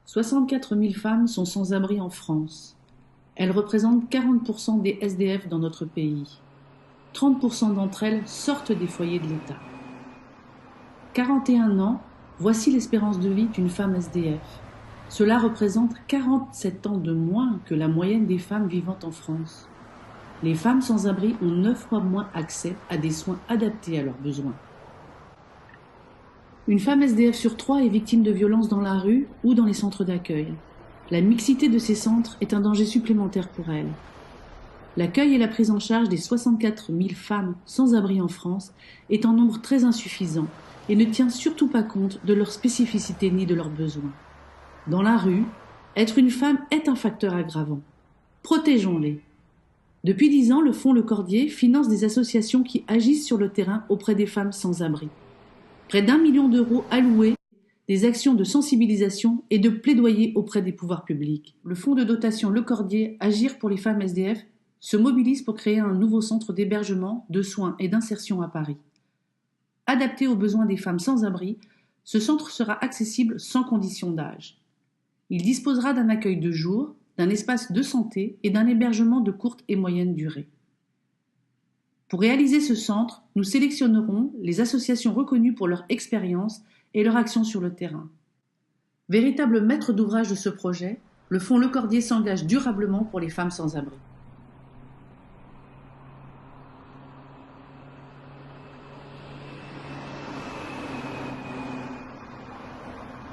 64 000 femmes sont sans abri en France. Elles représentent 40% des SDF dans notre pays. 30% d'entre elles sortent des foyers de l'État. 41 ans, voici l'espérance de vie d'une femme SDF. Cela représente 47 ans de moins que la moyenne des femmes vivant en France. Les femmes sans abri ont 9 fois moins accès à des soins adaptés à leurs besoins. Une femme SDF sur 3 est victime de violences dans la rue ou dans les centres d'accueil. La mixité de ces centres est un danger supplémentaire pour elle. L'accueil et la prise en charge des 64 000 femmes sans abri en France est en nombre très insuffisant et ne tient surtout pas compte de leurs spécificités ni de leurs besoins. Dans la rue, être une femme est un facteur aggravant. Protégeons-les. Depuis 10 ans, le Fonds Le Cordier finance des associations qui agissent sur le terrain auprès des femmes sans abri. Près d'1 million d'euros alloués, des actions de sensibilisation et de plaidoyer auprès des pouvoirs publics. Le fonds de dotation Le Cordier Agir pour les femmes SDF se mobilise pour créer un nouveau centre d'hébergement, de soins et d'insertion à Paris. Adapté aux besoins des femmes sans abri, ce centre sera accessible sans condition d'âge. Il disposera d'un accueil de jour, d'un espace de santé et d'un hébergement de courte et moyenne durée. Pour réaliser ce centre, nous sélectionnerons les associations reconnues pour leur expérience et leur action sur le terrain. Véritable maître d'ouvrage de ce projet, le Fonds Le Cordier s'engage durablement pour les femmes sans abri.